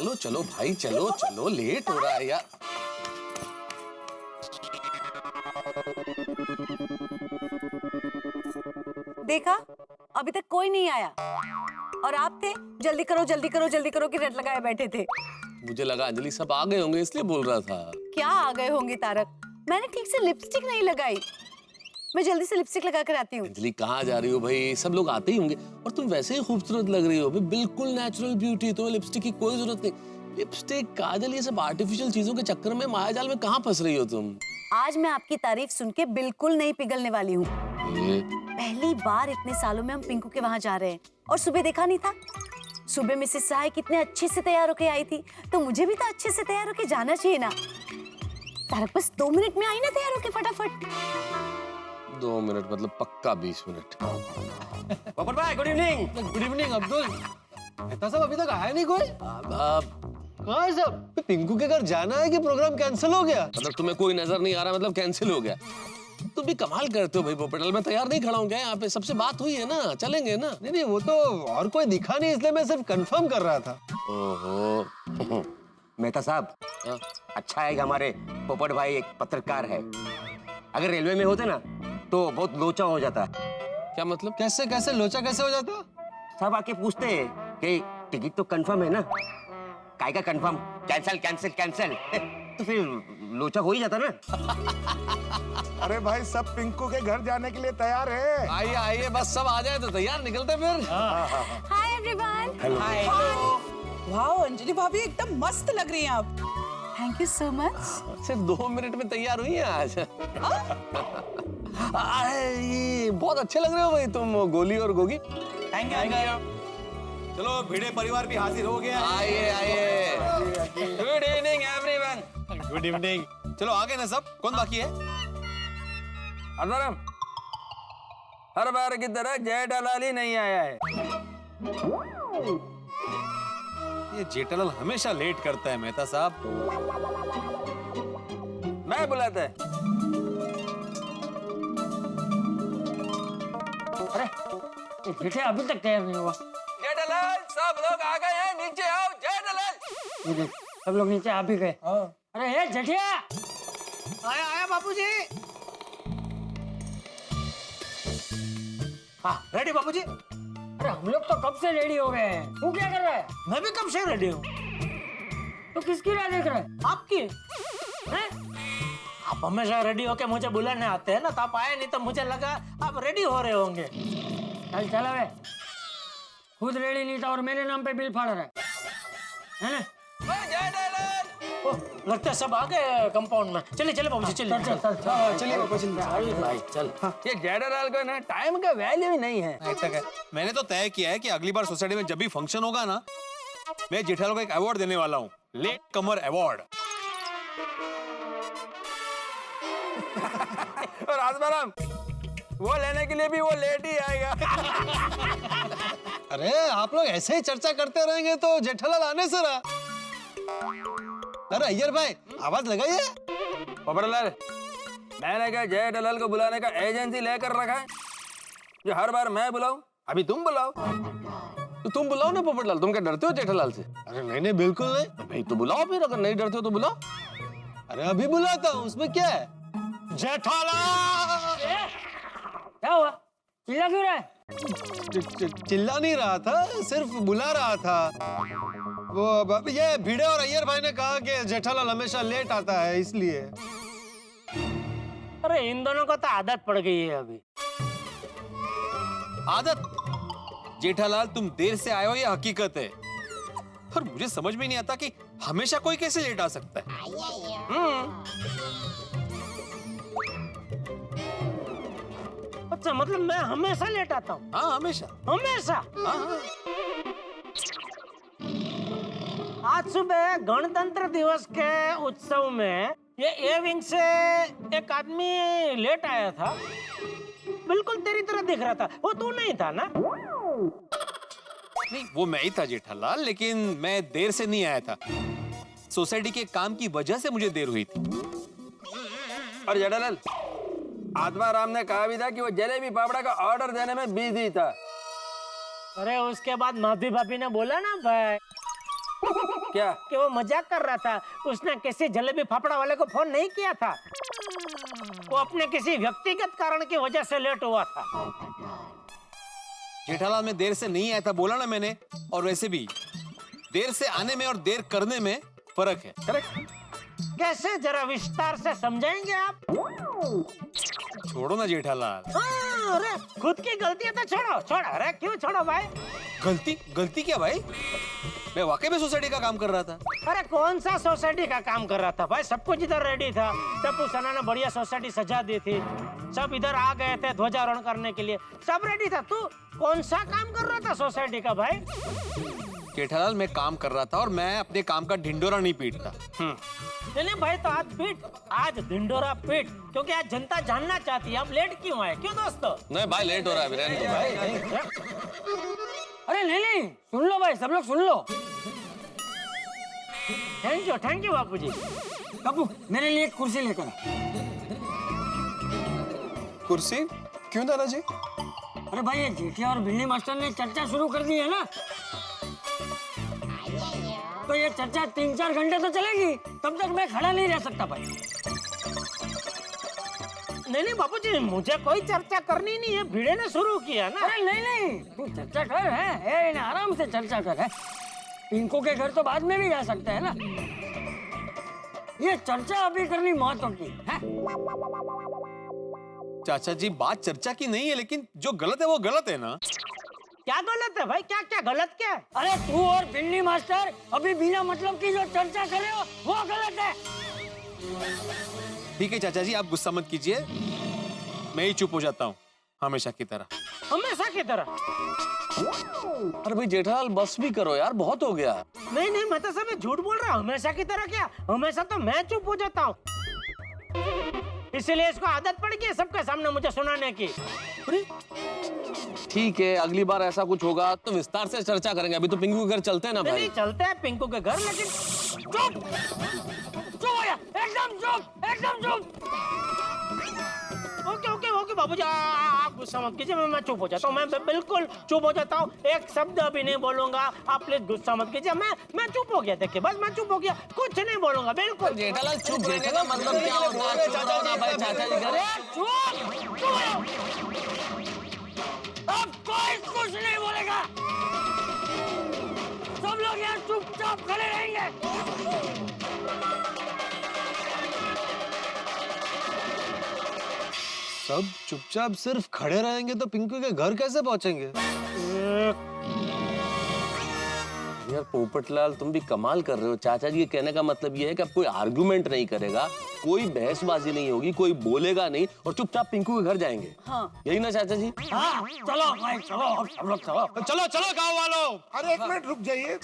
चलो चलो भाई, चलो चलो, लेट हो रहा है यार। देखा, अभी तक कोई नहीं आया और आप थे जल्दी करो जल्दी करो जल्दी करो की रट लगाए बैठे थे। मुझे लगा अंजलि सब आ गए होंगे इसलिए बोल रहा था। क्या आ गए होंगे तारक, मैंने ठीक से लिपस्टिक नहीं लगाई। मैं जल्दी से लिपस्टिक लगा कर आती हूँ। अंजलि कहाँ जा रही हो भाई, सब लोग आते ही होंगे और तुम वैसे ही खूबसूरत लग रही हो भाई, बिल्कुल नेचुरल ब्यूटी, तुम्हें लिपस्टिक की कोई जरूरत नहीं। लिपस्टिक, काजल, ये सब आर्टिफिशियल चीजों के चक्कर में मायाजाल में कहाँ फंस रही हो तुम। आज मैं आपकी तारीफ सुन के बिल्कुल नहीं पिघलने वाली हूँ। पहली बार इतने सालों में हम पिंकू के वहाँ जा रहे हैं और सुबह देखा नहीं था। सुबह मिसेस सहाय कितने अच्छे से तैयार होके आई थी, तो मुझे भी तो अच्छे से तैयार होके जाना चाहिए ना। तारक बस 2 मिनट में आई ना तैयार होके फटाफट। 2 मिनट मतलब पक्का 20 मिनट। पपन भाई good evening. Good evening Abdul. Mehta साहब अभी तक आया नहीं कोई? कहाँ है सब? पिंकू के घर जाना है कि प्रोग्राम कैंसिल हो गया? मतलब तुम्हें कोई नजर नहीं आ रहा, मतलब कैंसिल हो गया। तुम भी कमाल करते हो भाई पोपटलाल, मैं तैयार नहीं खड़ा हूँ क्या यहाँ पे? सबसे बात हुई है ना, चलेंगे ना? नहीं नहीं, वो तो और कोई दिखा नहीं इसलिए मैं सिर्फ कंफर्म कर रहा था। ओहो। मेहता साहब, अच्छा है कि हमारे पोपट भाई एक पत्रकार है। अगर रेलवे में होते ना तो बहुत लोचा हो जाता। क्या मतलब? कैसे कैसे लोचा कैसे हो जाता? सब आके पूछते हैं कि टिकट तो कंफर्म है ना? काय का कंफर्म? Cancel cancel cancel. तो फिर लोचा हो ही जाता ना। अरे भाई सब पिंकू के घर जाने के लिए तैयार है। आइए आइए, बस सब आ जाए तो तैयार निकलते फिर। Hi everyone. हाय। वाह अंजलि भाभी एकदम मस्त लग रही हैं आप। Thank you so much. सिर्फ 2 मिनट में तैयार हुई हैं आज। ये बहुत अच्छे लग रहे हो भाई तुम, गोली और गोगी। Thank you. चलो भिड़े परिवार भी हाजिर हो गया। आइए आइए। Good evening everyone. Good evening. चलो आगे ना सब, कौन बाकी है? अदरम, हर बार की तरह जेठालाल ही नहीं आया है। ये जेठालाल हमेशा लेट करता है मेहता साहब। मैं बुलाता है। अरे जेठे अभी तक तैयार नहीं हुआ। जेठालाल, सब लोग आ गए हैं, नीचे आओ। जेठालाल, सब लोग नीचे आ भी गए। अरे हे जेठिया। आया आया बापूजी। हाँ रेडी बापूजी। अरे हम लोग तो कब से रेडी हो गए हैं, तू क्या कर रहा है? मैं भी कब से रेडी हूँ। तो किसकी राह देख रहा है? आपकी? हैं? आप हमेशा रेडी होके मुझे बुलाने आते हैं ना, तो आप आए नहीं तो मुझे लगा आप रेडी हो रहे होंगे। चल चल वे, खुद रेडी नहीं था और मेरे नाम पे बिल फाड़ रहा है ना? जेठालाल। ओह, लगता है सब आ गए कंपाउंड में। चलिए चलिए बाबूजी चलिए। चलिए पापा चलिए। भाई चल। ये जेठालाल को ना टाइम का वैल्यू ही नहीं है। मैंने तो तय किया है कि अगली बार सोसाइटी में जब भी फंक्शन होगा ना, मैं जेठालाल को एक अवार्ड देने वाला हूँ, लेट कमर अवार्ड। और आसमाराम, वो लेने के लिए भी वो लेट ही आएगा। अरे आप लोग ऐसे ही चर्चा करते रहेंगे तो जेठालाल आने से रहा। अरे अय्यर भाई आवाज लगाइए। पोपटलाल, मैंने क्या जेठालाल को बुलाने का एजेंसी लेकर रखा है जो हर बार मैं बुलाऊं? अभी तुम बुलाओ। तो तुम बुलाओ ना पोपटलाल, तुम क्या डरते हो जेठालाल से? अरे नहीं नहीं बिल्कुल नहीं। तो भाई तो बुलाओ फिर, अगर नहीं डरते हो तो बुलाओ। अरे अभी बुलाता हूँ, उसमें क्या है? जेठालाल। क्या हुआ, चिल्ला क्यों रहा है? चिल्ला नहीं रहा था, सिर्फ बुला रहा था। वो ये भिड़े और अय्यर भाई ने कहा कि जेठालाल हमेशा लेट आता है इसलिए। अरे इन दोनों को तो आदत पड़ गई है अभी। आदत? जेठालाल तुम देर से आए हो ये हकीकत है, और मुझे समझ में नहीं आता कि हमेशा कोई कैसे लेट आ सकता है। अच्छा मतलब मैं हमेशा लेट आता हूँ? हाँ हमेशा। हमेशा? हाँ। आज सुबह गणतंत्र दिवस के उत्सव में ये ए विंग से एक आदमी लेट आया था, बिल्कुल तेरी तरह दिख रहा था। वो तू नहीं था ना? नहीं वो मैं ही था जेठालाल, लेकिन मैं देर से नहीं आया था। सोसाइटी के काम की वजह से मुझे देर हुई थी। और जेठालाल, आत्माराम ने कहा भी था कि वो जलेबी पापड़ा का ऑर्डर देने में बिजी था। अरे उसके बाद माधवी भाभी ने बोला ना भाई क्या? कि वो मजाक कर रहा था। उसने किसी जलेबी फाफड़ा वाले को फोन नहीं किया था। वो अपने किसी व्यक्तिगत कारण की वजह से लेट हुआ था। जेठालाल मैं देर से नहीं आया था बोला ना मैंने, और वैसे भी देर से आने में और देर करने में फर्क है। करेक्ट? कैसे, जरा विस्तार से समझाएंगे आप? छोड़ो ना जेठालाल। हाँ, अरे खुद की गलती है तो छोड़ो छोड़ो। अरे क्यों छोड़ो भाई? गलती क्या भाई? मैं वाकई में सोसाइटी का काम कर रहा था। अरे कौन सा सोसाइटी का काम कर रहा था भाई? सब कुछ इधर रेडी था। टप्पू सना ने बढ़िया सोसाइटी सजा दी थी। सब इधर आ गए थे ध्वजारोहण करने के लिए। सब रेडी था। तू कौन सा काम कर रहा था सोसाइटी का भाई? जेठालाल मैं काम कर रहा था और मैं अपने काम का ढिंडोरा नहीं पीटता। नहीं भाई, तो आज पीट, आज ढिंडोरा पीट, क्योंकि आज जनता जानना चाहती है आप लेट क्यों आए। क्यों दोस्तों? नहीं भाई, लेट हो रहा है अभी, रहने दो भाई। अरे नहीं, सुन लो भाई, सब लोग सुन लो। थैंक यू बापूजी। बापू, मेरे लिए एक कुर्सी लेकर आ। कुर्सी क्यों दादाजी? अरे भाई, ये जेठिया और बिल्ली मास्टर ने चर्चा शुरू कर दी है ना, तो ये चर्चा 3-4 घंटे तो चलेगी। तब तक मैं खड़ा नहीं रह सकता भाई। नहीं बापूजी, मुझे कोई चर्चा करनी नहीं है। भिड़े ने शुरू किया ना। अरे नहीं, तू चर्चा कर है, आराम से चर्चा कर है। पिंकू के घर तो बाद में भी जा सकते हैं ना। ये चर्चा अभी करनी महत्व की है। चाचा जी, बात चर्चा की नहीं है, लेकिन जो गलत है वो गलत है ना। क्या गलत है भाई? क्या गलत क्या है? अरे तू और बिल्ली मास्टर अभी बिना मतलब की जो चर्चा कर रहे हो वो गलत है। ठीक है चाचा जी, आप गुस्सा मत कीजिए, मैं ही चुप हो जाता हूँ हमेशा की तरह। हमेशा की तरह? अरे भाई जेठालाल, बस भी करो यार, बहुत हो गया। नहीं, मैं तो सब झूठ बोल रहा हूँ। हमेशा की तरह क्या? हमेशा तो मैं चुप हो जाता हूँ, इसीलिए इसको आदत पड़ गई सबके सामने मुझे सुनाने की। ठीक है, अगली बार ऐसा कुछ होगा तो विस्तार से चर्चा करेंगे। अभी तो पिंकू के घर चलते हैं ना भाई। नहीं चलते हैं पिंकू के घर, लेकिन चुप हो जा, एकदम चुप। ओके बाबूजी, आप गुस्सा मत कीजिए। मैं चुप हो जाता हूँ। मैं बिल्कुल चुप हो जाता हूँ। एक शब्द अभी नहीं बोलूंगा। आप प्लीज गुस्सा मत कीजिए। मैं चुप हो गया। देखिए, बस मैं चुप हो गया, कुछ नहीं बोलूंगा बिल्कुल। जेठालाल चुप रहने का मतलब क्या होता है? चुप रहो ना भाई, चाचा जी घर। अब कोई कुछ नहीं बोलेगा। सब लोग यहाँ चुपचाप खड़े रहेंगे। सब चुपचाप सिर्फ खड़े रहेंगे तो पिंकू के घर कैसे पहुंचेंगे? यार पोपटलाल, तुम भी कमाल कर रहे हो। चाचा जी के कहने का मतलब ये है कि अब कोई आर्गुमेंट नहीं करेगा, कोई बहसबाजी नहीं होगी, कोई बोलेगा नहीं और चुपचाप पिंकू के घर जाएंगे। हाँ। यही ना चाचा जी? हाँ, चलो भाई, चलो, अब सब लोग चलो। चलो गाँव वालों। अरे एक मिनट रुक जाइए।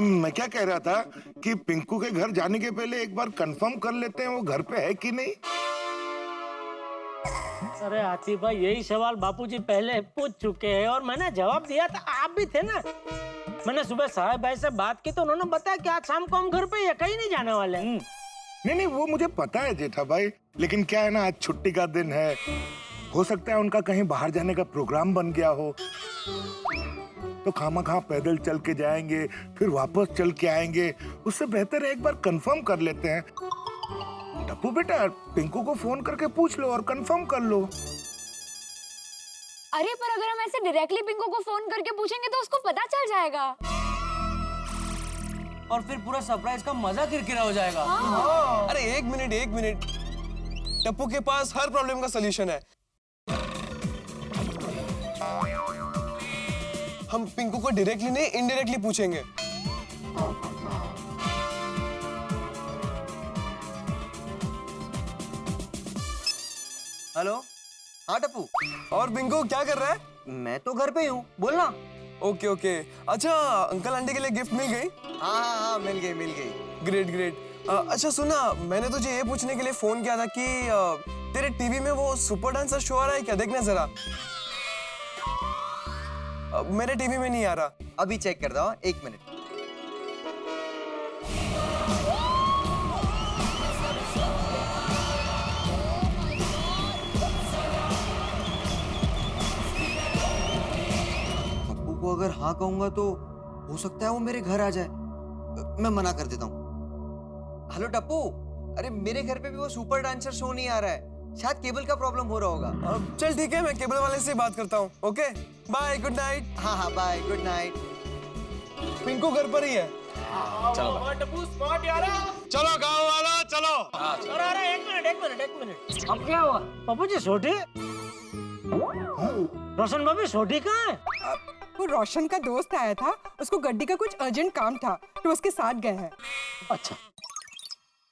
मैं क्या कह रहा था कि पिंकू के घर जाने के पहले एक बार कंफर्म कर लेते हैं वो घर पे है कि नहीं। अरे आतिफ भाई, यही सवाल बापूजी पहले पूछ चुके हैं और मैंने जवाब दिया था। आप भी थे ना। मैंने सुबह साहब भाई से बात की तो उन्होंने बताया कि आज शाम को हम घर पे कहीं नहीं जाने वाले। नहीं वो मुझे पता है जेठा भाई, लेकिन क्या है ना, आज छुट्टी का दिन है। हो सकता है उनका कहीं बाहर जाने का प्रोग्राम बन गया हो, तो खामा पैदल चल के जाएंगे फिर वापस चल के आएंगे। उससे बेहतर है एक बार कंफर्म कर लेते हैं। टप्पू बेटा, पिंकू को फोन करके पूछ लो और कंफर्म कर लो। अरे पर अगर हम ऐसे डायरेक्टली पिंकू को फोन करके पूछेंगे तो उसको पता चल जाएगा और फिर पूरा सरप्राइज का मजा किरकिरा हो जाएगा। अरे एक मिनट, टप्पू के पास हर प्रॉब्लम का सलूशन है। हम पिंकू को डायरेक्टली नहीं, इनडायरेक्टली पूछेंगे। हेलो, हाँ टप्पू। और पिंकू क्या कर रहा है? मैं तो घर पे ही हूँ, बोलना। ओके। अच्छा, अंकल आंटी के लिए गिफ्ट मिल गई? हाँ, मिल गई। ग्रेट। अच्छा सुना, मैंने तुझे ये पूछने के लिए फोन किया था कि तेरे टीवी में वो सुपर डांसर शो आ रहा है क्या? देखना जरा। मेरे टीवी में नहीं आ रहा। अभी चेक करता हूँ, 1 मिनट। पप्पू को अगर हाँ कहूंगा तो हो सकता है वो मेरे घर आ जाए। मैं मना कर देता हूँ। हेलो टप्पू, अरे मेरे घर पे भी वो सुपर डांसर शो नहीं आ रहा है, शायद केबल का प्रॉब्लम हो रहा होगा। चल ठीक है, मैं केबल वाले से बात करता हूँ। Okay bye, good night. हाँ हाँ बाय, गुड नाइट। पिंकू घर पर ही है। चलो गाँव वालों चलो। अरे एक मिनट अब क्या हुआ? पप्पू जी सोटी, रोशन भाभी सोटी कहाँ है? वो रोशन का दोस्त आया था, उसको गड्डी का कुछ अर्जेंट काम था तो उसके साथ गए हैं। अच्छा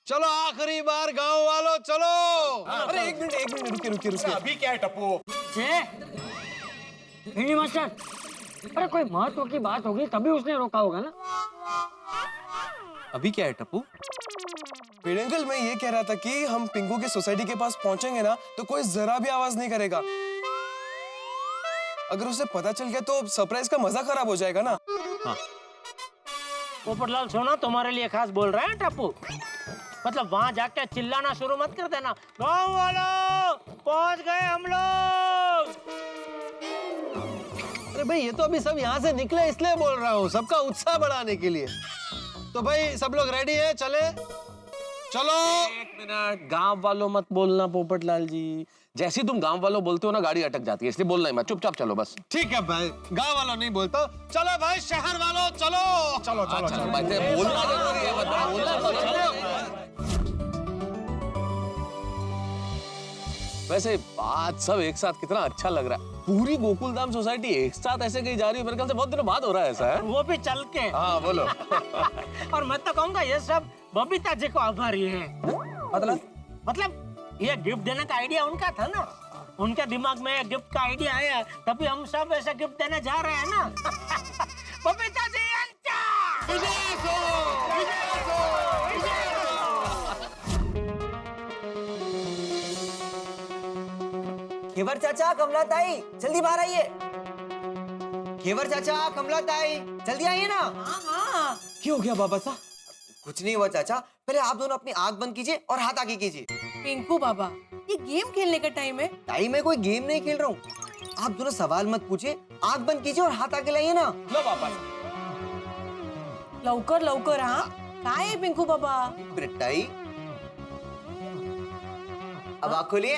चलो आखिरी बार गाँव वालों चलो। अरे एक मिनट रुकिए। अभी क्या है टप्पू? हिंदी मास्टर, अरे कोई महत्व की बात होगी तभी उसने रोका होगा ना। अभी क्या है टप्पू? पेड़ अंकल, मैं ये कह रहा था कि हम पिंकू की सोसाइटी के पास पहुंचेंगे ना तो कोई जरा भी आवाज नहीं करेगा। अगर उसे पता चल गया तो सरप्राइज का मजा खराब हो जाएगा ना। हाँ। पोपटलाल सोना तुम्हारे लिए खास बोल रहे हैं टप्पू। मतलब वहाँ जाके चिल्लाना शुरू मत कर देना, गाँव वालों पहुँच गए हम लोग। अरे भाई ये तो अभी सब यहाँ से निकले इसलिए बोल रहा हूँ, सबका उत्साह बढ़ाने के लिए। तो भाई सब लोग रेडी है? चले चलो। एक मिनट, गांव वालों मत बोलना पोपटलाल जी। जैसे ही तुम गांव वालों बोलते हो ना गाड़ी अटक जाती है, इसलिए बोलना ही मत, चुपचाप चलो बस। ठीक है भाई, गाँव वालों नहीं बोलता। चलो भाई शहर वालों चलो। चलो चलो चलो भाई, बोलना जरूरी है, मतलब बोलना तो चलो। वैसे बात सब एक साथ कितना अच्छा लग रहा है। पूरी गोकुलधाम सोसाइटी एक साथ ऐसे कहीं जा रही है, मेरे ख्याल से बहुत दिनों बाद हो रहा है ऐसा है। वो भी चल के। हाँ बोलो। और मैं तो कहूँगा ये सब बबीता जी को आभारी है। मतलब ये गिफ्ट देने का आइडिया उनका था ना, उनके दिमाग में गिफ्ट का आइडिया आया, तभी हम सब ऐसा गिफ्ट देने जा रहे हैं ना। बबीता जी घेवर चाचा, कमला ताई जल्दी बाहर आइए। घेवर चाचा, कमला ताई जल्दी आइए ना। क्यों हो गया बाबा साहब? कुछ नहीं हुआ चाचा, पहले आप दोनों अपनी आंख बंद कीजिए और हाथ आगे कीजिए। पिंकू बाबा, ये गेम खेलने का टाइम है। ताई मैं कोई गेम नहीं खेल रहा हूँ, आप दोनों सवाल मत पूछिए, आंख बंद कीजिए और हाथ आगे लाइए ना। लो बाबा। लवकर लवकर। हाँ काय आहे पिंकू बाबा? ताई अब आंख खोलिए।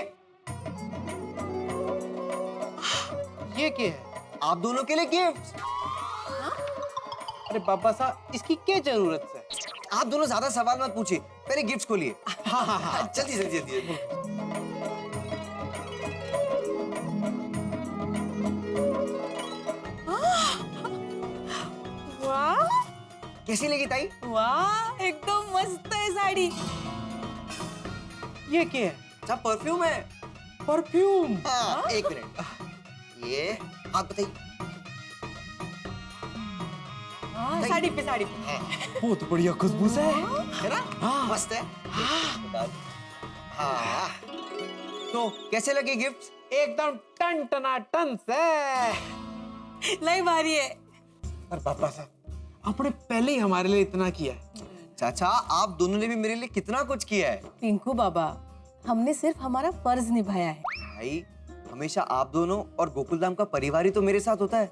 ये क्या है? आप दोनों के लिए गिफ्ट। अरे बाबा साहब, इसकी क्या जरूरत है? आप दोनों ज्यादा सवाल मत पूछिए, पहले गिफ्ट खोलिए। जल्दी जल्दी जल्दी। वाह कैसी लगी ताई? वाह, एकदम मस्त है साड़ी। ये क्या है? सब परफ्यूम है। परफ्यूम? हाँ, एक मिनट, ये आप बताइए। हाँ, साड़ी पे साड़ी पे। बहुत बढ़िया खुशबू है। है ना? मस्त है। हाँ। तो कैसे लगे गिफ्ट? एकदम टन टना टन से। नहीं भारी है। पर पापा साहब, आपने पहले ही हमारे लिए इतना किया है। चाचा, आप दोनों ने भी मेरे लिए कितना कुछ किया है। पिंकू बाबा, हमने सिर्फ हमारा फर्ज निभाया है। भाई, हमेशा आप दोनों और गोकुलधाम का परिवार ही तो मेरे साथ होता है,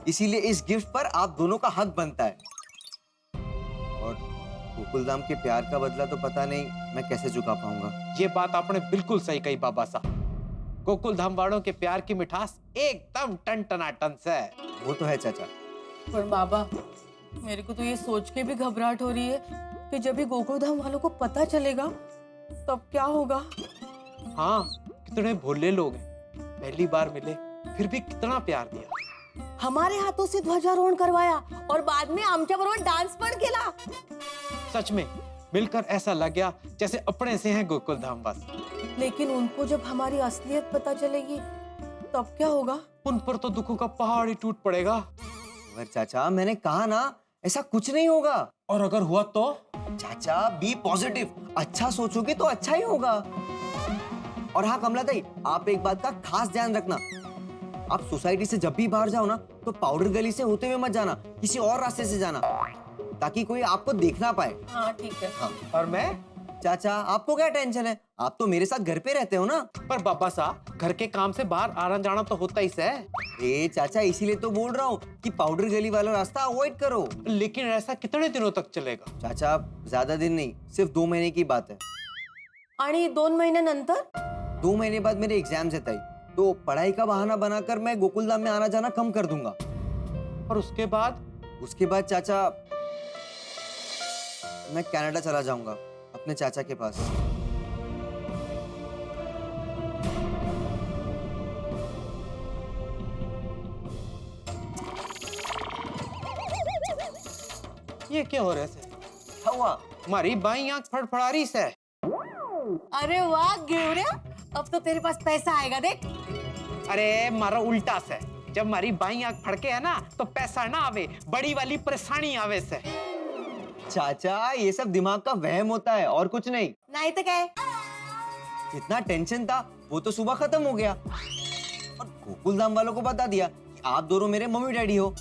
इसीलिए इस गिफ्ट पर आप दोनों का हक बनता है। और गोकुलधाम के प्यार का बदला तो पता नहीं मैं कैसे चुका पाऊंगा। ये बात आपने बिल्कुल सही कही बाबा साहब। गोकुलधाम वालों के प्यार की मिठास एकदम टन टना टन से। वो तो है चाचा। पर बाबा, मेरे को तो ये सोच के भी घबराहट हो रही है कि जब भी गोकुलधाम वालों को पता चलेगा तब क्या होगा। हाँ, कितने भोले लोग हैं, पहली बार मिले फिर भी कितना प्यार दिया। हमारे हाथों से ध्वजारोहण करवाया और बाद में आमच्या बरोबर डांस पण केला। सच में मिलकर ऐसा लग गया जैसे अपने से हैं गोकुलधाम वासी। लेकिन उनको जब हमारी असलियत पता चलेगी तब क्या होगा? उन पर तो दुखों का पहाड़ ही टूट पड़ेगा। मगर चाचा, मैंने कहा ना, ऐसा कुछ नहीं होगा। और अगर हुआ तो? चाचा, बी पॉजिटिव, अच्छा सोचोगे तो अच्छा ही होगा। और हाँ कमला ताई, आप एक बात का खास ध्यान रखना, आप सोसाइटी से जब भी बाहर जाओ ना तो पाउडर गली से होते हुए मत जाना, किसी और रास्ते से जाना, ताकि कोई आपको देख ना पाए। हाँ ठीक है। हाँ। और मैं? चाचा, आपको क्या टेंशन है, आप तो मेरे साथ घर पे रहते हो ना। पर बाबा साहब घर के काम से बाहर आना जाना तो होता ही है। ए चाचा, इसीलिए तो बोल रहा हूँ कि पाउडर गली वाला रास्ता अवॉइड करो। लेकिन ऐसा कितने दिनों तक चलेगा? चाचा ज्यादा दिन नहीं, सिर्फ 2 महीने की बात है। आणि 2 महिन्यानंतर 2 महीने बाद मेरे एग्जाम्स है ताई, तो पढ़ाई का बहाना बनाकर मैं गोकुलधाम में आना जाना कम कर दूंगा। और उसके बाद? उसके बाद चाचा मैं कनाडा चला जाऊंगा अपने चाचा के पास। ये क्या हो रहा है? क्या हुआ? हमारी बाई आंख फड़फड़ा रही है। अरे वाह घेवऱ्या, अब तो तेरे पास पैसा आएगा देख। अरे मारो उल्टा से, जब हमारी बाई आंख फड़के है ना तो पैसा ना आवे, बड़ी वाली परेशानी आवे से। चाचा ये सब दिमाग का वहम होता है और कुछ नहीं। नहीं तो क्या है? जितना टेंशन था वो तो सुबह खत्म हो गया, और गोकुलधाम वालों को बता दिया कि आप दोनों मेरे मम्मी डैडी हो,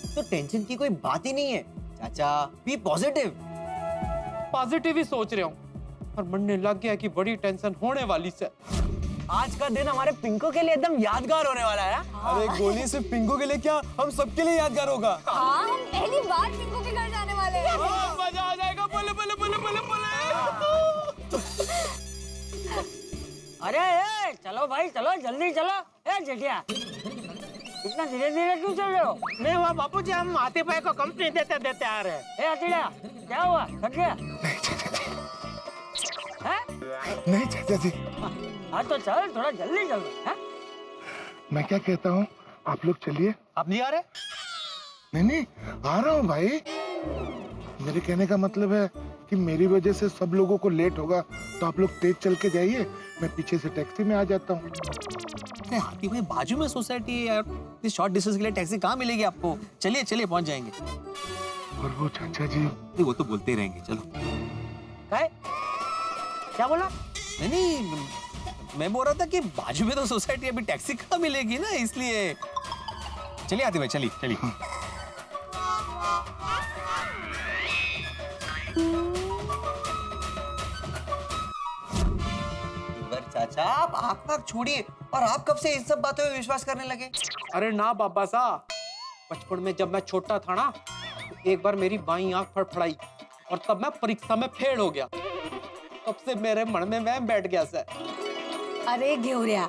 तो टेंशन की कोई बात ही नहीं है। चाचा बी पॉजिटिव। पॉजिटिव ही सोच रहे हूँ, और मन में लग गया कि बड़ी टेंशन होने वाली से। आज का दिन हमारे पिंको के लिए एकदम यादगार होने वाला है। अरे गोली सिर्फ पिंको के लिए क्या, हम सबके लिए यादगार होगा। हाँ, हम पहली बार पिंकू के घर जाने वाले हैं। मजा आ जाएगा। बोले बोले बोले बोले बोले। अरे ए, चलो भाई चलो, जल्दी चलो। ए जेठिया, इतना धीरे धीरे क्यों चल रहे हो? नहीं हुआ बापूजी, हम हाथी भाई को कंपनी देते देते आ रहे हैं। ए हथीड़ा, क्या हुआ? थक गया? हैं? नहीं चाचा जी, हाँ तो चल, थोड़ा जल्दी चल। हैं? मैं क्या कहता हूँ, आप लोग चलिए। आप नहीं आ रहे? नहीं नहीं, आ रहा हूँ भाई। मेरे कहने का मतलब है कि मेरी वजह से सब लोगों को लेट होगा, तो आप लोग तेज चल के जाइए, मैं पीछे से टैक्सी में आ जाता हूँ। हाथी भाई बाजू में सोसाइटी है यार, इस शॉर्ट डिस्टेंस के लिए टैक्सी कहाँ मिलेगी आपको? चलिए चलिए, पहुंच जाएंगे। और वो चाचा जी, वो तो बोलते ही रहेंगे, चलो। काय? क्या बोला? नहीं नहीं, मैं बोल रहा था कि बाजू में तो सोसाइटी, अभी टैक्सी कहाँ मिलेगी ना, इसलिए। चलिए हाथी भाई, चलिए चलिए। चाचा आप आंख छोड़िए, और आप कब से इन सब बातों में विश्वास करने लगे? अरे ना बाबा साहब, बचपन में जब मैं छोटा था ना, तो एक बार मेरी बाई आंख फड़फड़ाई, और तब मैं परीक्षा में फेल हो गया। तब से मेरे मन में वहम बैठ गया सर। अरे घेवऱ्या,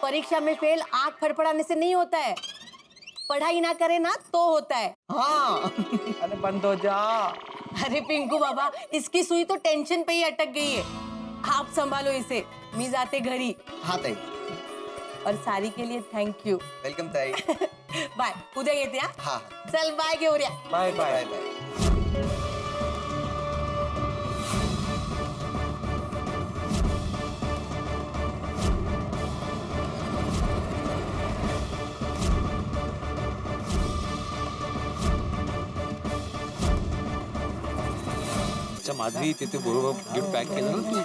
परीक्षा में फेल आंख फड़फड़ाने से नहीं होता है, पढ़ाई ना करे ना तो होता है। हाँ। अरे बंद हो जा। अरे पिंकू बाबा, इसकी सुई तो टेंशन पे ही अटक गई है। आप संभालो इसे, मी जाते घरी। हाँ ताई। और सारी के लिए थैंक यू। वेलकम ताई। बाय, उद्या येते। हाँ चल बाय घेवऱ्या। Bye bye. Bye bye. अच्छा माधवी, तिथे बरोबर गिफ्ट पॅक केलं ना तू?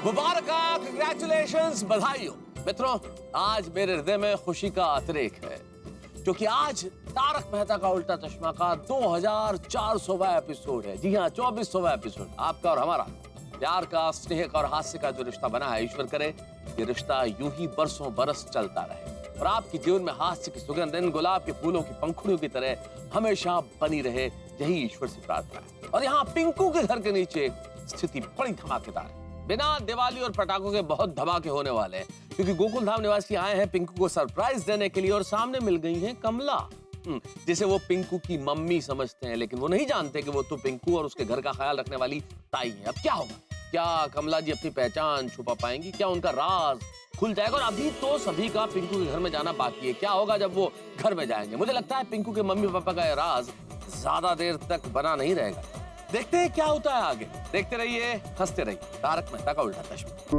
मुबारक, कंग्रेचुलेशंस, बधाई हो। मित्रों, आज मेरे हृदय में खुशी का अतिरेक है, क्योंकि आज तारक मेहता का उल्टा चश्मा का 2400वां एपिसोड है। जी हाँ, 2400वां एपिसोड। आपका और हमारा प्यार का, स्नेह का और हास्य का जो रिश्ता बना है, ईश्वर करे ये रिश्ता यूं ही बरसों बरस चलता रहे, और आपके जीवन में हास्य की सुगंध इन गुलाब के फूलों की पंखुड़ियों की तरह हमेशा बनी रहे, यही ईश्वर से प्रार्थना है। और यहाँ पिंकू के घर के नीचे स्थिति बड़ी धमाकेदार है। बिना दिवाली और पटाखों के बहुत धमाके होने वाले हैं, क्योंकि गोकुलधाम निवासी आए हैं पिंकू को सरप्राइज देने के लिए, और सामने मिल गई है कमला, जिसे वो पिंकू की मम्मी समझते हैं, लेकिन वो नहीं जानते कि वो तो पिंकू और उसके घर का ख्याल रखने वाली ताई है। अब क्या होगा? क्या कमला जी अपनी पहचान छुपा पाएंगी? क्या उनका राज खुल जाएगा। और अभी तो सभी का पिंकू के घर में जाना बाकी है। क्या होगा जब वो घर में जाएंगे? मुझे लगता है पिंकू के मम्मी पापा का ये राज ज्यादा देर तक बना नहीं रहेगा। देखते हैं क्या होता है आगे। देखते रहिए, हंसते रहिए। तारक मेहता का उल्टा चश्मा।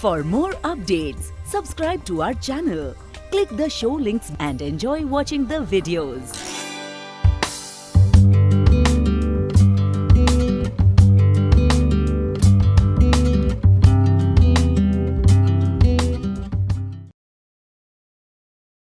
For more updates, subscribe to our channel, click the show links and enjoy watching the videos.